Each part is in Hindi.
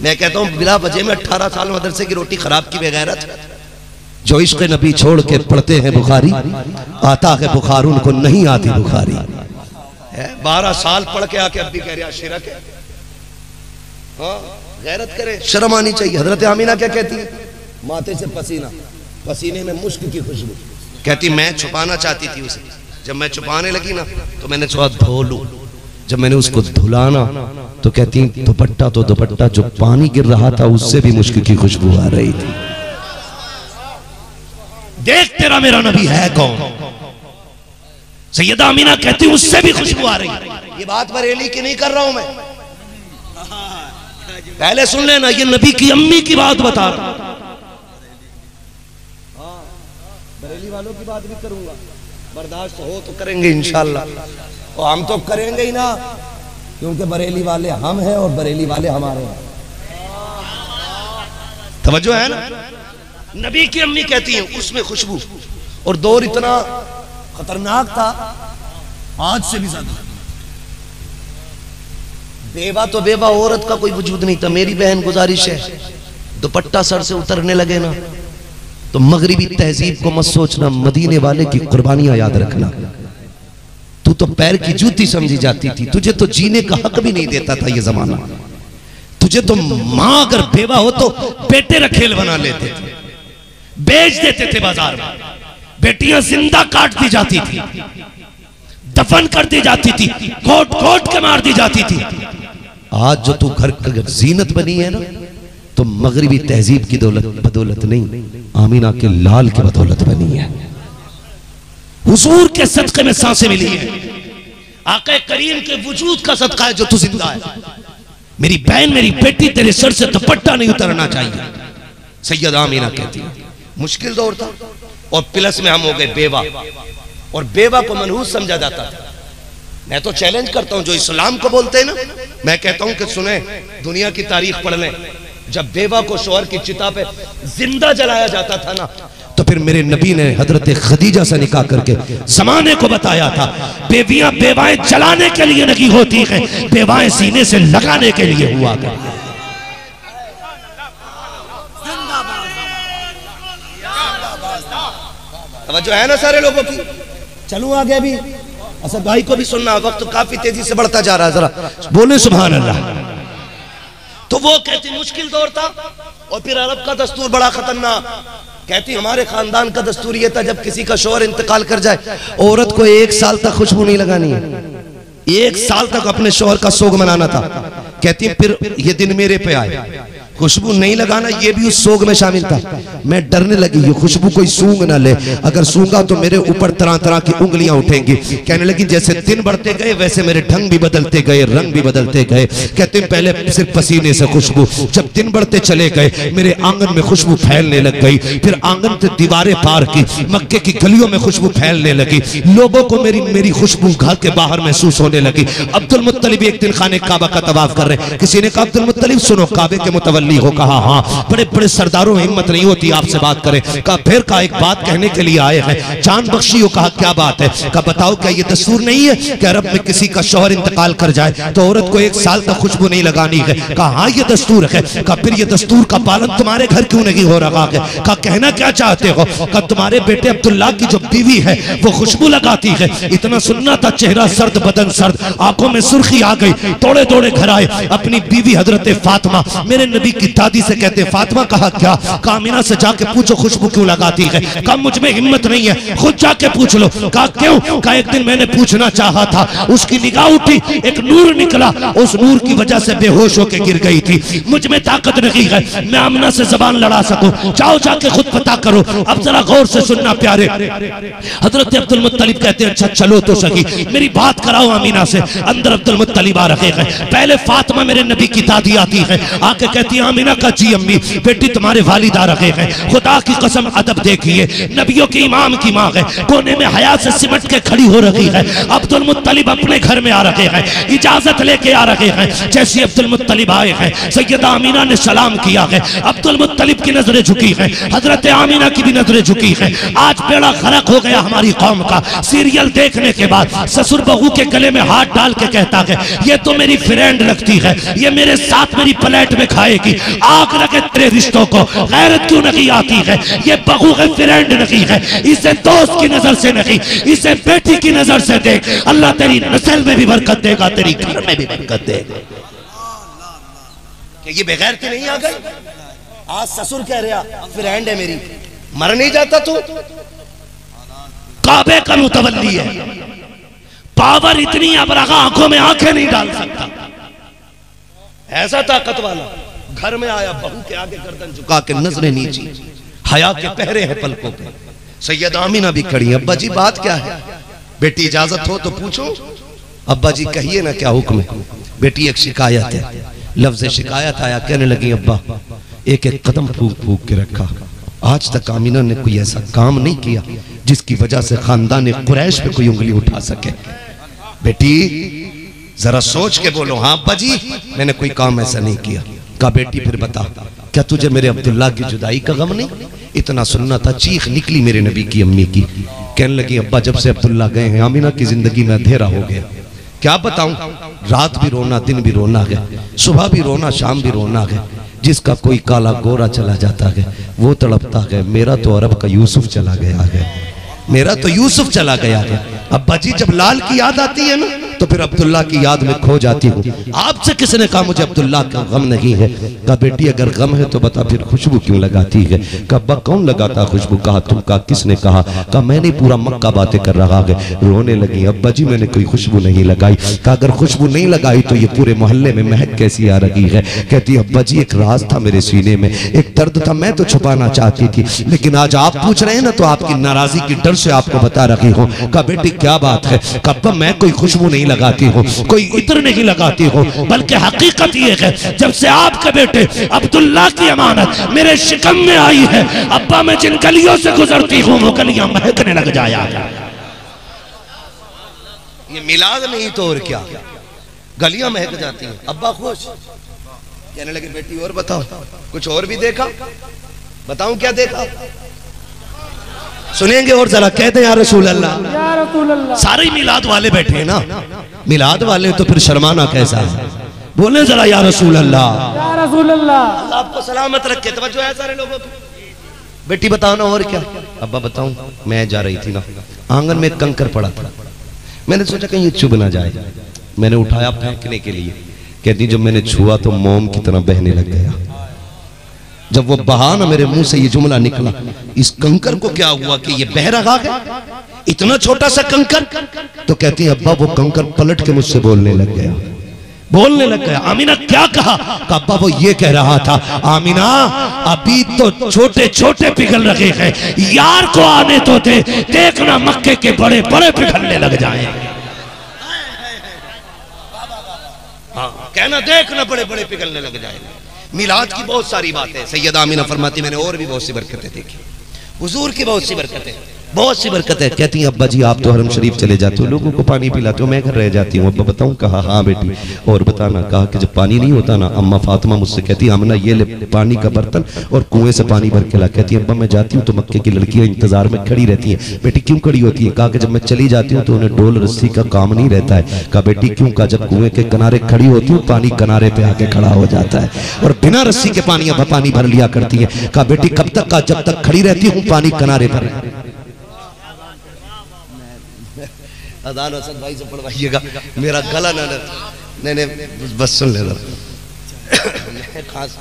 मैं कहता हूँ बिला वजह में 18 साल मदरसे की रोटी खराब की बेगैरत। जो इश्क़ नबी छोड़ के पढ़ते हैं बुखारी, आता है बुखार उनको नहीं आती बुखारी। 12 साल पढ़ के आके अब भी कह रहे शिरक है। हाँ, गैरत करे, शर्म आनी चाहिए। हजरत आमीना क्या कहती है? माथे से पसीना, पसीने में मुश्क की खुशबू। कहती मैं छुपाना चाहती थी उसे, जब मैं छुपाने लगी ना तो मैंने सोचा धो लूं। जब मैंने उसको धुलाना तो कहती दुपट्टा तो दुपट्टा, जो पानी गिर रहा था उससे भी मुश्क की खुशबू आ रही थी। देख तेरा मेरा नबी है कौन? सैयदा आमीना कहती उससे भी खुशबू आ रही। ये बात बरेली की नहीं कर रहा हूं मैं, पहले सुन लेना, ये नबी की अम्मी की बात बता रहा। बरेली वालों की बात भी करूंगा, बर्दाश्त हो तो करेंगे इंशाअल्लाह। और हम तो करेंगे ही ना, क्योंकि बरेली वाले हम हैं और बरेली वाले हमारे हैं। तवज्जो है ना? नबी की अम्मी कहती हैं उसमें खुशबू। और दौर इतना खतरनाक था, आज से भी ज्यादा। बेवा तो बेवा औरत का कोई वजूद नहीं था। मेरी बहन गुजारिश है, दुपट्टा सर से उतरने लगे ना तो मगरिबी तहजीब को मत सोचना, मदीने वाले की कुर्बानियां याद रखना। तू तो पैर की जूती समझी जाती थी, तुझे तो जीने का हक भी नहीं देता था ये जमाना। तुझे तो मां अगर बेवा हो तो बेटे रखेल बना लेते थे, बेच देते थे बाजार में। बेटियां जिंदा काट दी जाती थी, दफन कर दी जाती थी, कोट कोट के मार दी जाती थी। आज जो तू घर की जीनत बनी है ना, तो मगरिबी तहजीब की बदौलत नहीं, आमीना के लाल की बदौलत बनी है। हुजूर के सदक़े में सांसें मिली है, आका करीम के वजूद का सदका है जो तू जिंदा है। मेरी बहन, मेरी बेटी, तेरे सर से दुपट्टा नहीं उतरना चाहिए। सैयदा आमीना कहती है मुश्किल दौर था, और प्लस में हम हो गए बेवा, और बेवा को मनहूस समझा जाता था। मैं तो चैलेंज करता हूं जो इस्लाम को बोलते हैं ना, मैं कहता हूं कि सुने, दुनिया की तारीख पढ़ लें। जब बेवा को शौहर की चिता पे जिंदा जलाया जाता था ना, तो फिर मेरे नबी ने हजरत खदीजा से निकाह करके जमाने को बताया था, बेवियां बेवाएं जलाने के लिए नहीं होती हैं, बेवाएं सीने से लगाने के लिए हुआ करती। जो है ना सारे लोगों की। चलूं आगे भी, असद भाई को भी सुनना, वक्त काफी तेजी से बढ़ता जा रहा है, जरा बोले सुभान अल्लाह। तो वो कहती मुश्किल दौर था, और फिर अरब का दस्तूर बड़ा खतरनाक। कहती हमारे खानदान का दस्तूर ये था, जब किसी का शौहर इंतकाल कर जाए, औरत को 1 साल तक खुशबू नहीं लगानी है, 1 साल तक अपने शौहर का सोग मनाना था। कहती फिर ये दिन मेरे पे आए, खुशबू नहीं लगाना ये भी उस सोग में शामिल था। मैं डरने लगी ये खुशबू कोई सूंघ ना ले, अगर सूंघा तो मेरे ऊपर तरह तरह की उंगलियां उठेंगी। कहने लगी जैसे दिन बढ़ते गए वैसे मेरे ढंग भी बदलते गए, रंग भी बदलते गए। कहते पहले सिर्फ पसीने से खुशबू, जब दिन बढ़ते चले गए मेरे आंगन में खुशबू फैलने लग गई। फिर आंगन से दीवारें पार की, मक्के की गलियों में खुशबू फैलने लगी। लोगों को मेरी खुशबू घर के बाहर महसूस होने लगी। अब्दुल मुत्तलिब एक दिन खाने काबा का तवाफ कर रहे, किसी ने कहा अब्दुल मुत्तलिब सुनो, काबे के मुतवल्ली हो। कहा हाँ, बड़े बड़े सरदारों में हिम्मत नहीं होती आपसे बात करें। कहा फिर का एक बात कहने के लिए आए हैं, जान बख्शी हो। कहा क्या बात है? कहा बताओ क्या ये दस्तूर नहीं है कि अरब में किसी का शौहर इंतकाल कर जाए तो औरत को 1 साल तक खुशबू नहीं लगानी है? कहा हाँ ये दस्तूर है। कहा फिर ये दस्तूर का पालन तुम्हारे घर क्यों नहीं हो रहा है? कहा कहना क्या चाहते हो? कहा तुम्हारे बेटे अब्दुल्ला की जो बीवी है वो खुशबू लगाती है। इतना सुनना था, चेहरा सर्द बदन सर्द, आंखों में सुर्खी आ गई। दौड़े दौड़े घर आए, अपनी बीवी हजरत फातिमा मेरे नबी की दादी से कहते फातिमा कहा क्या? कहा आमीना से जाके पूछो खुशबू क्यों लगाती है। कहा मुझ में हिम्मत नहीं है, खुद जाके पूछ लो। कहा क्यों? कहा एक दिन मैंने पूछना चाहा था, उसकी निगाह उठी, एक नूर निकला, उस नूर की वजह से बेहोश होकर गिर गई थी। मुझ में ताकत नहीं है मैं आमीना से जबान लड़ा सकूं। जाओ जाके खुद पता करो। अब जरा गौर से सुनना प्यारे, हजरत अब्दुल मुत्तलिब कहते हैं अच्छा चलो तो सही, मेरी बात कराओ आमीना से। अंदर अब्दुल मुत्तलिब आ रहे हैं। पहले फातिमा मेरे नबी की दादी आती है, आके कहती है आमीना का जी अम्मी बेटी तुम्हारे वालिद आ रहे हैं। खुदा की कसम अदब देखिए, नबियों के इमाम की माँ है, कोने में हया से सिमट के खड़ी हो रही है। अब्दुल मुत्तलिब अपने घर में आ रहे हैं, इजाजत लेके आ रहे हैं। जैसे अब्दुल मुत्तलिब आए हैं, सैयदा आमीना ने सलाम किया है। अब्दुल मुत्तलिब की नजरें झुकी हैं, हजरत आमीना की भी नजरें झुकी हैं। आज बेड़ा खरक हो गया हमारी कौम का। सीरियल देखने के बाद ससुर बहू के गले में हाथ डाल के कहता है ये तो मेरी फ्रेंड लगती है, ये मेरे साथ मेरी प्लेट में खाएगी, जाएगी। आग लगे तेरे रिश्तों को, गैरत क्यों नहीं आती है? ये बहू है फ्रेंड नहीं है, इसे दोस्त की नजर से नहीं, इसे बेटी की नजर से देख। अल्लाह तेरी नस्ल में भी बरकत देगा, तेरी घर में भी बरकत देगा। ये बेगैरती नहीं आ गई? आज ससुर कह रहा फ्रेंड है मेरी, मर नहीं जाता तू? काबे का मुतवल्ली है, पावर इतनी अब रखा आंखों में आंखें नहीं डाल सकता, ऐसा ताकत वाला। घर में आया, बहू के आगे गर्दन झुका के नजरें नीची, हया के पहरे हैं पलकों पे। सैयद आमीना भी खड़ी है। अब्बा जी बात क्या है? बेटी इजाजत हो तो पूछो। अब्बा जी कहिए ना क्या हुक्म है? बेटी एक शिकायत है। लफ्ज शिकायत आया, कहने लगी अब्बा एक एक कदम फूक फूक के रखा, आज तक आमीना ने कोई ऐसा काम नहीं किया जिसकी वजह से खानदान कुरैश पे कोई उंगली उठा सके। बेटी जरा सोच के बोलो। हाँ अब्बा जी मैंने कोई काम ऐसा नहीं किया। कहा बेटी फिर बता, क्या तुझे मेरे अब्दुल्ला की जुदाई का गम नहीं? इतना सुनना था। चीख निकली मेरे नबी की अम्मी की। कहने लगी अब्बा जब से अब्दुल्ला गए हैं आमीना की जिंदगी में अंधेरा हो गया। क्या बताऊं, रात भी रोना दिन भी रोना है, सुबह भी रोना शाम भी रोना है। जिसका कोई काला गोरा चला जाता है वो तड़पता है, मेरा तो अरब का यूसुफ चला गया है, मेरा तो यूसुफ चला गया है। अब्बा जी जब लाल की याद आती है ना तो फिर अब्दुल्ला की याद में खो जाती हूँ। आपसे किसने कहा मुझे अब्दुल्ला का गम नहीं है? कहा बेटी अगर गम है तो बता फिर खुशबू क्यों लगाती है? कहा अब्बा कौन लगाता खुशबू? कहा तुम। कहा किसने कहा? कहा मैंने पूरा मक्का बातें कर रहा है। रोने लगी। अब्बा जी मैंने कोई खुशबू नहीं लगाई। कहा अगर खुशबू नहीं लगाई तो ये पूरे मोहल्ले में महक कैसी आ रही है? कहती अब्बा जी एक राज था मेरे सीने में, एक दर्द था, मैं तो छुपाना चाहती थी, लेकिन आज आप पूछ रहे हैं ना तो आपकी नाराजगी की डर से आपको बता रही हूँ। कहा बेटी क्या बात है? कहा अब्बा मैं कोई खुशबू नहीं लगाती हूँ, कोई इत्र नहीं लगाती हूँ, बल्कि हकीकत ये है जब से आपके बेटे अब्दुल्ला की अमानत मेरे शिकम में आई है अब्बा मैं जिन गलियों से गुजरती हूँ वो गलियां महकने लग जाया। ये मिलाद नहीं तो और क्या, गलियां महक जाती हैं। अब्बा खुश। कहने लगे बेटी और बताओ कुछ और भी देखा? बताऊं क्या देखा? सुनेंगे और जरा कहते या रसूल अल्लाह। सारे मिलाद वाले बैठे हैं ना, मिलाद वाले तो फिर शर्माना कैसा है? बोले जरा या रसूल अल्लाह। या रसूल अल्लाह। अल्लाह आपको सलामत रखे। तवज्जो है सारे लोगों की। बेटी बताओ ना और क्या? अब्बा बताऊं, मैं जा रही थी ना, आंगन में कंकर पड़ा था, मैंने सोचा कहीं ये चुभ ना जाए, मैंने उठाया फेंकने के लिए। कहती जब मैंने छुआ तो मोम की तरह बहने लग गया। जब वो बहा ना मेरे मुंह से ये जुमला निकला, इस कंकर को क्या हुआ कि ये बह रहा है, इतना छोटा सा कंकर? तो कहती है अब्बा वो कंकर पलट के मुझसे बोलने लग गया, बोलने लग गया। आमीना क्या कहा? अब्बा वो ये कह रहा था आमीना अभी तो छोटे छोटे पिघल रहे हैं, यार को आने तो दे, देखना मक्के के बड़े बड़े पिघलने लग जाए। हाँ कहना देखना बड़े बड़े पिघलने लग जाएंगे। मिलाद की बहुत सारी बातें सैयदा आमीना फरमाती मैंने और भी बहुत सी बरकतें देखी, हुजूर की बहुत सी बरकतें, बहुत सी बरकतें। कहती हैं अब्बा जी आप तो हरम शरीफ चले जाते हो, लोगों को पानी पिलाते हो, मैं घर रह जाती हूँ। अब्बा बताऊँ? कहा हाँ बेटी और बताना। कहा कि जब पानी नहीं होता ना अम्मा फातिमा मुझसे कहती आमना ये ले पानी का बर्तन और कुएं से पानी भर के ला। कहती है अब्बा मैं जाती हूँ तो मक्के की लड़कियां इंतजार में खड़ी रहती हैं। बेटी क्यों खड़ी होती है? कहा कि जब मैं चली जाती हूँ तो उन्हें डोल रस्सी का काम नहीं रहता है। कहा बेटी क्यों? कहा जब कुएं के किनारे खड़ी होती हूँ पानी किनारे पे आके खड़ा हो जाता है और बिना रस्सी के पानी भर लिया करती है। कहा बेटी कब तक? का जब तक खड़ी रहती हूँ पानी किनारे पर। अदान हसन भाई से पढ़वाइएगा, मेरा गला ना नहीं बस सुन ले खास।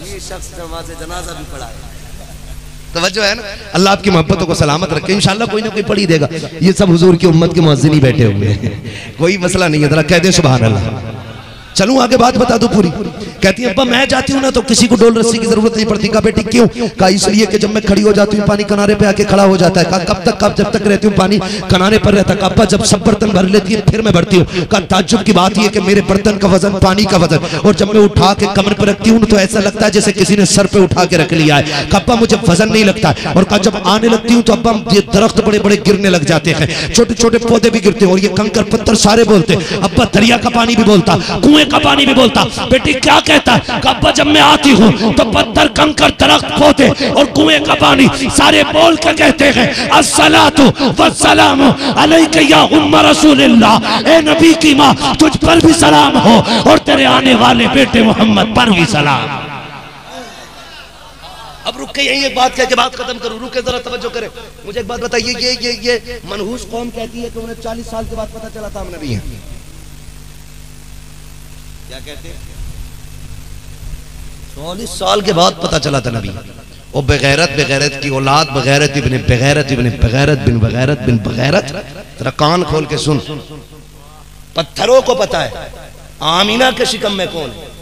ये शख्स से जनाजा भी पढ़ा है। तवज्जो है ना? अल्लाह आपकी मोहब्बतों को सलामत रखे। इंशाल्लाह कोई ना कोई पढ़ी देगा। ये सब हुजूर की उम्मत के मुअज्जिन ही बैठे हुए हैं, कोई मसला नहीं है। जरा कह दे सुभान अल्लाह। चलूं आगे बात बता दो पूरी। कहती है अब्बा मैं जाती हूँ ना तो किसी को डोल रस्सी की जरूरत नहीं पड़ती। कहा बेटी क्यों? कहा इसलिए कि जब मैं खड़ी हो जाती हूँ पानी किनारे पे आके खड़ा हो जाता है। कहा कब तक? कब जब तक रहती हूँ पानी किनारे पर रहता है। कहा अब्बा जब सब बर्तन भर लेती है फिर मैं भरती हूँ। कहा ताज्जुब की बात यह कि मेरे बर्तन का वजन पानी का वजन, और जब मैं उठा के कमर पर रखती हूँ तो ऐसा लगता है जैसे किसी ने सर पे उठा के रख लिया है। कहा अब्बा मुझे वजन नहीं लगता है। और कहा जब आने लगती हूँ तो अब्बा ये दरख्त बड़े बड़े गिरने लग जाते हैं, छोटे छोटे पौधे भी गिरते हैं और ये कंकर पत्थर सारे बोलते। अब्बा दरिया का पानी भी बोलता, कुएं का पानी भी बोलता। बेटी क्या कहता है कब्बा जब मैं आती हूँ तो पत्थर कंकर दरख्त पौधे और कुएं का पानी सारे बोल के कहते हैं अस्सलातु वस्सलामु अलैका या उम्म रसूलिल्लाह, ए नबी की माँ तुझ पर भी सलाम हो और तेरे आने वाले बेटे मोहम्मद पर भी सलाम। अब रुक के यही एक बात कह के बात खत्म करूं, रुके जरा तवज्जो करें। मुझे एक बात बताइए, ये मनहूस कौम कहती है कि उन्हें 40 साल के बाद पता चला था हम नबी हैं। क्या कहते हैं? 40 साल के बाद पता चला था नबी। और बेगैरत की औलाद बगैरत इब्ने बगैरत इब्ने बगैरत बिन बगैरत बिन बगैरत। तेरा कान खोल के सुन, पत्थरों को पता है आमीना के शिकम में कौन है,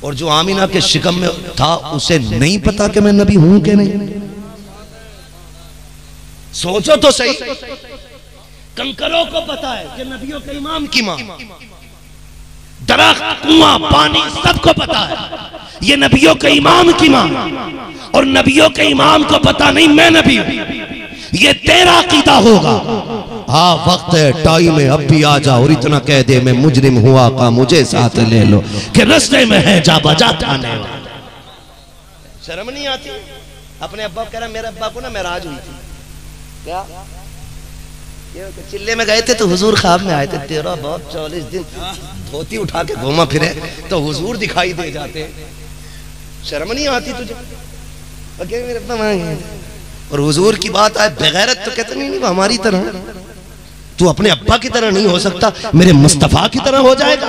और जो आमीना के शिकम में था उसे नहीं पता कि मैं नबी हूं कि नहीं। सोचो तो सही, कंकरों को पता है कि नबियों के इमाम की मां, दरख्त कुआं पानी सबको पता है ये नबियों के इमाम की मां, और नबियों के इमाम को पता नहीं मैं नबी हूं। ये तेरा अकीदा होगा। हाँ वक्त है, टाइम है, अब भी आ जा और इतना कह दे मैं मुजरिम हुआ का मुझे साथ ले लो कि रास्ते में है जा बजा थाने। शर्म नहीं आती? अपने अब्बा कह रहा मेरे अब्बा को ना महराज हुई थी, क्या चिल्ले में गए थे तो हुजूर ख्वाब में आए थे, तेरा बहुत 40 दिन धोती उठा के घूमा फिरे तो हुजूर दिखाई दे जाते। शर्म नहीं आती तुझे? मेरे अब्बा मांगे और हुजूर की बात आए बेगैरत तो कहते नहीं वो हमारी तरह। तू अपने अब्बा की तरह नहीं हो सकता, मेरे मुस्तफा की तरह हो जाएगा।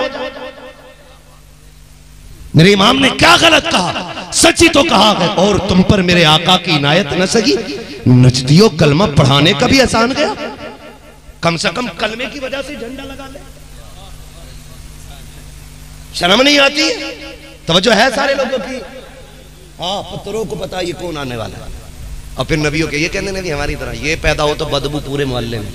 मेरे इमाम ने क्या गलत कहा? सच्ची तो कहा है। और तुम पर मेरे आका की इनायत न सकी, नजदियों कलमा पढ़ाने का भी आसान गया, कम से कम कलमे की वजह से झंडा लगा ले। शर्म नहीं आती? तवज्जो है सारे लोगों की? हाँ पत्थरों को पता ये कौन आने वाला है। और फिर नबियों के ये कहने लगे हमारी तरह, ये पैदा हो तो बदबू पूरे मोहल्ले में,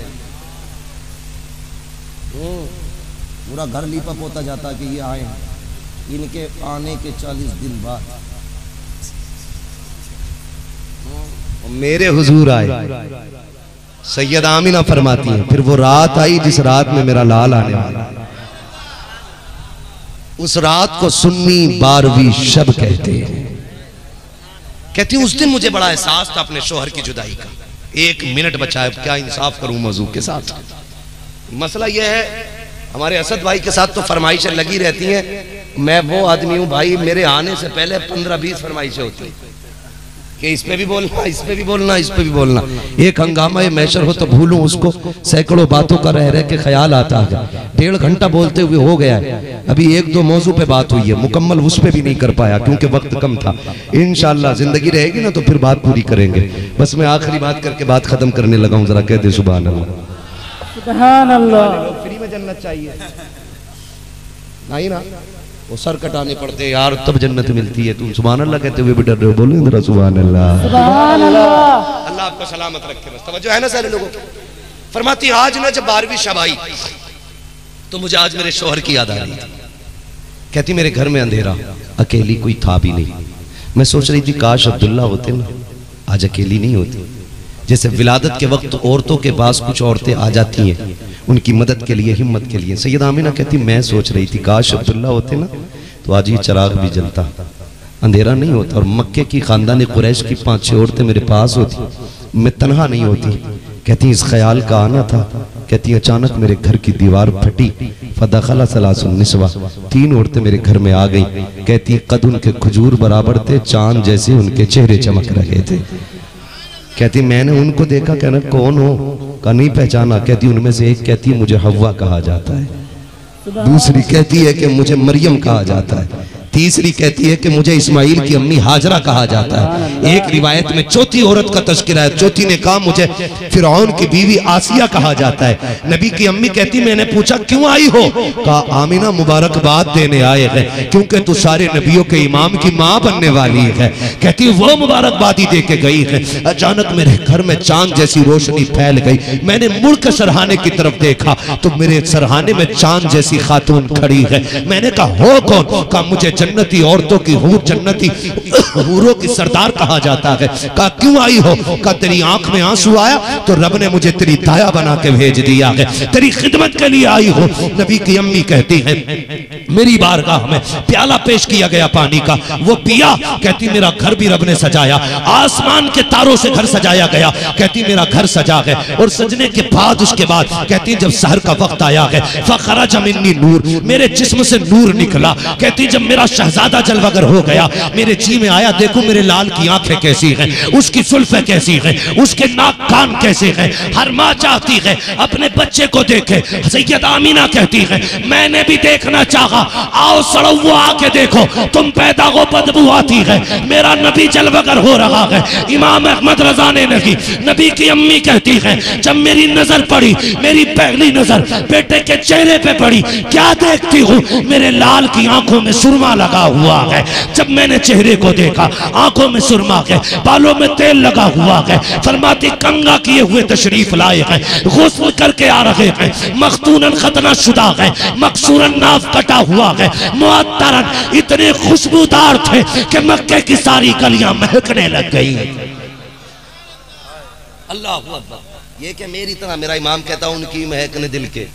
पूरा घर लीपा पोता जाता कि ये आए हैं, इनके आने के 40 दिन बाद मेरे हुजूर आए। सैयद आमीना फरमाती है फिर वो रात आई जिस रात में मेरा लाल आने वाला, उस रात को सुन्नी 12वीं शब कहते हैं। कहती हूँ उस दिन मुझे बड़ा एहसास था अपने शोहर की जुदाई का। 1 मिनट बचा है, क्या इंसाफ करूं मौजू के साथ। मसला यह है हमारे असद भाई के साथ तो फरमाइशें लगी रहती हैं। मैं वो आदमी हूँ भाई, मेरे आने से पहले 15-20 फरमाइशें होती हैं कि इस पे भी बोलना, इस पे भी बोलना, इस पे भी बोलना। एक हंगामा मैशर हो तो भूलूं उसको, सैकड़ों बातों का रह रह के ख्याल आता है। 1.5 घंटा बोलते हुए हो गया है, अभी 1-2 मौजू पे बात हुई है, मुकम्मल उस पे भी नहीं कर पाया क्योंकि वक्त कम था। इंशाअल्लाह जिंदगी रहेगी ना तो फिर बात पूरी करेंगे। बस मैं आखिरी बात करके बात खत्म करने लगा हूँ, जरा कह दे सुभान अल्लाह। सुभान अल्लाह। फ्री में जन्नत चाहिए नहीं ना, वो सर कटाने पड़ते यार तब जन्नत मिलती है। तुम सुभान अल्लाह कहते हुए भी डर रहे हो, बोलो जरा सुभान अल्लाह। सुभान अल्लाह। अल्लाह आपको सलामत रखे। बस तवज्जो है ना सारे लोगों को। फरमाती आज ना जब 12वीं शब आई तो मुझे आज मेरे शौहर की याद आ रही थी। कहती मेरे घर में अंधेरा, अकेली कोई था भी नहीं। मैं सोच रही थी काश अब्दुल्ला होते ना, आज अकेली नहीं होती। जैसे विलादत के वक्त औरतों के पास कुछ औरतें आ जाती हैं उनकी मदद के लिए, हिम्मत के लिए। सैयद आमीना कहती मैं सोच रही थी काश अब्दुल्ला होते ना तो आज ये चिराग भी जलता, अंधेरा नहीं होता, और मक्के की खानदान कुरैश की 5-6 औरतें मेरे पास होती, मैं तन्हा नहीं होती। कहती इस ख्याल का आना था। कहती अचानक मेरे घर की दीवार फटी, फदखला सलासुन निस्वा, 3 औरतें मेरे घर में आ गई। कहती कद उनके खजूर बराबर थे, चांद जैसे उनके चेहरे चमक रहे थे। कहती मैंने उनको देखा, कहना कौन हो का नहीं पहचाना। कहती उनमें से एक कहती मुझे हव्वा कहा जाता है, दूसरी कहती है कि मुझे मरियम कहा जाता है, तीसरी कहती है कि मुझे इस्माइल की अम्मी हाजरा कहा जाता है। एक रिवायत में चौथी औरत का तस्करा है, चौथी ने कहा मुझे फिरौन की बीवी आसिया कहा जाता है। नबी की अम्मी कहती मैंने पूछा क्यों आई हो? कहा आमीना मुबारकबाद देने आए हैं क्योंकि तू सारे नबियों के इमाम की माँ बनने वाली है। कहती वो मुबारकबादी दे के गई है। अचानक मेरे घर में चांद जैसी रोशनी फैल गई। मैंने मुड़ कर सरहाने की तरफ देखा तो मेरे सरहाने में चांद जैसी खातून खड़ी है। मैंने कहा हो कौन? कहा मुझे जन्नती औरतों की हूर जन्नती हूरों की सरदार कहा जाता है। कहा क्यों आई हो? कहा तेरी आंख में आंसू आया तो रब ने मुझे तेरी दाया बना के भेज दिया है, तेरी खिदमत के लिए आई हो। नबी की अम्मी कहती है मेरी बारगाह में प्याला पेश किया गया पानी का, वो पिया। कहती मेरा घर भी रब ने सजाया, आसमान के तारों से घर सजाया गया। कहती मेरा घर सजा है और सजने के बाद उसके बाद कहती जब सहर का वक्त आया है फखरज मिन्नी नूर, मेरे जिस्म से नूर निकला। कहती जब मेरा शहजादा जलवागर हो गया मेरे जी में आया, देखो मेरे लाल की आंखें कैसी हैं, उसकी जुल्फें कैसी हैं, उसके नाक कान कैसे हैं। हर माँ चाहती है अपने बच्चे को देखे। सैयद आमीना कहती है मैंने भी देखना चाहा, आओ सड़ो आके देखो, तुम पैदा हो बदबू आती है, मेरा नबी जलवागर हो रहा है। इमाम अहमद रजा ने नहीं, नबी की अम्मी कहती है जब मेरी नजर पड़ी, मेरी पहली नजर बेटे के चेहरे पे पड़ी, क्या देखती हूँ? मेरे लाल की आंखों में सुरमा लगा हुआ है। जब मैंने चेहरे को देखा आंखों में सुरमा है, बालों में तेल लगा हुआ है। फरमाती कंगा किए हुए तशरीफ लाए हैं, गुस्ल करके आ रहे हैं, मखतूनन खतना शुदा है, मकसूरन नाफ कटा हुआ है, मुअत्तरन इतने खुशबूदार थे कि मक्के की सारी गलियां महकने लग गई। अल्लाह अकबर। ये क्या मेरी तरह मेरा इमाम कहता उनकी महकने दिल के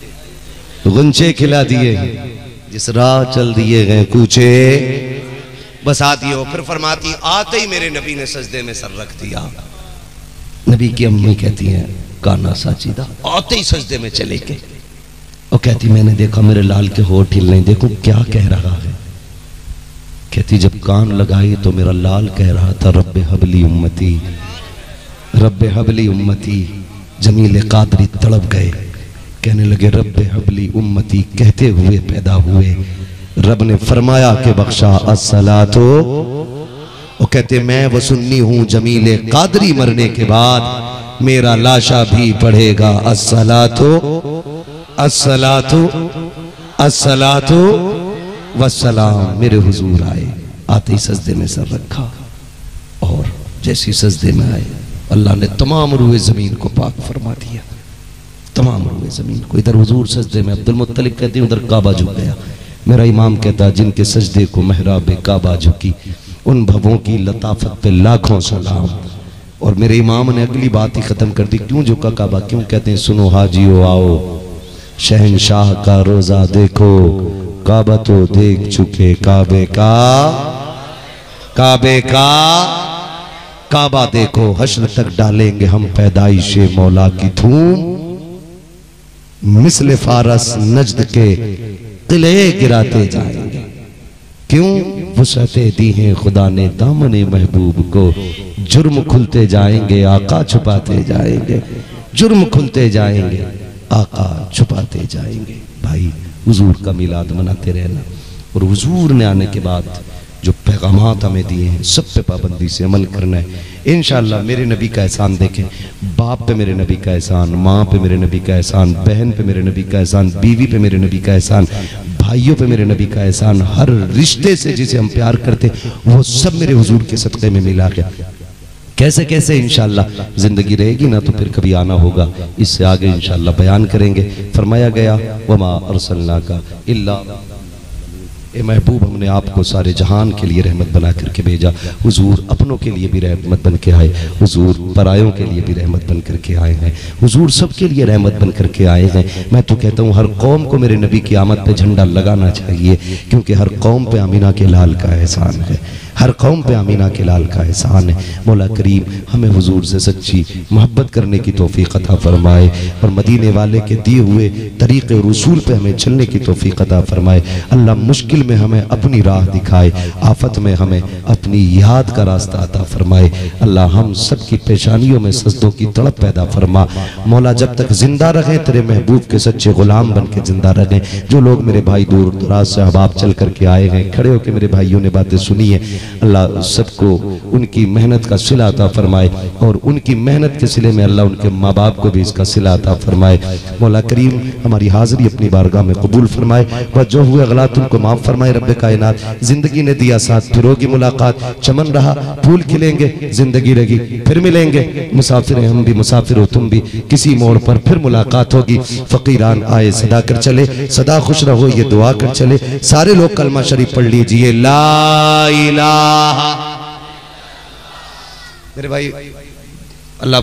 गुंचे खिला दिए, जिस राह चल दिए गए कूचे बसा दियो। फिर फरमाती आते ही मेरे नबी ने सजदे में सर रख दिया। नबी की अम्मी कहती है काना साचिदा, आते ही सजदे में चले गए और कहती मैंने देखा मेरे लाल के होठ हिल नहीं, देखो क्या कह रहा है। कहती जब कान लगाई तो मेरा लाल कह रहा था रब्बे हबली उम्मती, रब्बे हबली उम्मती। जमील कादरी तड़प गए, कहने लगे रब्बे हबली उम्मती कहते हुए पैदा हुए। रब ने फरमाया के बख्शा अस्सलातो, वो कहते मैं वो सुन्नी हूं जमील कादरी मरने के बाद मेरा लाशा भी पढ़ेगा अस्सलातो अस्सलातो अस्सलातो वस्सलाम। मेरे हुजूर आए, आते ही सजदे में सर रखा और जैसी सजदे में आए अल्लाह ने तमाम रूए जमीन को पाक फरमा दिया, तमाम रूए जमीन को। इधर हुजूर सजदे में, अब्दुल मुत्तलिब कहते हैं उधर काबा झुक गया। मेरा इमाम कहता जिनके सजदे को महराब काबा झुकी उन भवों की लताफत पे लाखों सलाम। और मेरे इमाम ने अगली बात ही खत्म कर दी, क्यों झुका काबा? क्यों? कहते हैं सुनो हाजियो आओ, शहनशाह का रोजा देखो, काबा तो देख चुके, काबे का काबा देखो, हश्र तक डालेंगे हम पैदाइशे मौला की धूम, मिसले फारस नजद के किले गिराते जाएंगे। क्यों? वुसअते दी है खुदा ने दामने महबूब को, जुर्म खुलते जाएंगे आका छुपाते जाएंगे, जुर्म खुलते जाएंगे आका छुपाते जाएंगे। भाई हुजूर का मिलाद मनाते रहना और हुजूर ने आने के बाद जो पैगामात हमें दिए हैं सब पे पाबंदी से अमल करना है इंशाअल्लाह। मेरे नबी का एहसान देखें, बाप पे मेरे नबी का एहसान, माँ पे मेरे नबी का एहसान, बहन पे मेरे नबी का एहसान, बीवी पे मेरे नबी का एहसान, भाइयों पे मेरे नबी का एहसान, हर रिश्ते से जिसे हम प्यार करते वो सब मेरे हुजूर के सदक़े में मिला गया। कैसे कैसे इंशाअल्लाह जिंदगी रहेगी ना तो फिर कभी आना होगा, इससे आगे इंशाअल्लाह बयान करेंगे। फरमाया गया वमा अरसलनाका इल्ला, ए महबूब हमने आपको सारे जहान के लिए रहमत बना करके भेजा। हुजूर अपनों के लिए भी रहमत बन के आए, हुजूर परायों के लिए भी रहमत बन करके आए हैं, हुजूर सबके लिए रहमत बन करके आए हैं। मैं तो कहता हूँ हर कौम को मेरे नबी की आमद पे झंडा लगाना चाहिए, क्योंकि हर कौम पे आमीना के लाल का एहसान है, हर कौम पे आमीना के लाल का एहसान है। मौला करीम हमें हुजूर से सच्ची मोहब्बत करने की तौफीक अता फरमाए और मदीने वाले के दिए हुए तरीक़े और उसूल पे हमें चलने की तौफीक अता फरमाए। अल्लाह मुश्किल में हमें अपनी राह दिखाए, आफत में हमें अपनी याद का रास्ता अता फरमाए। अल्लाह हम सब की पेशानियों में सजदों की तड़प पैदा फरमा। मौला जब तक जिंदा रहें तेरे महबूब के सच्चे गुलाम बन के जिंदा रहें। जो लोग मेरे भाई दूर दराज से अहबाब चल करके आए हैं, खड़े होकर मेरे भाइयों ने बातें सुनी है, अल्लाह सबको उनकी मेहनत का सिला अता फरमाए और उनकी मेहनत के सिले में अल्लाह उनके माँ बाप को भी इसका सिला अता फरमाए। मौला करीम हमारी हाजिरी अपनी बारगाह में कबूल फरमाए व जो हुए गलत उनको माफ फरमाए। रब्बे कायनात जिंदगी ने दिया साथ, फिर होगी मुलाकात, चमन रहा फूल खिलेंगे, जिंदगी रही फिर मिलेंगे। मुसाफिर हम भी, मुसाफिर हो तुम भी, किसी मोड़ पर फिर मुलाकात होगी। फकीरान आए सदा कर चले, सदा खुश रहो ये दुआ कर चले। सारे लोग कलमा शरीफ पढ़ लीजिए, ला इलाहा। मेरे भाई अल्लाह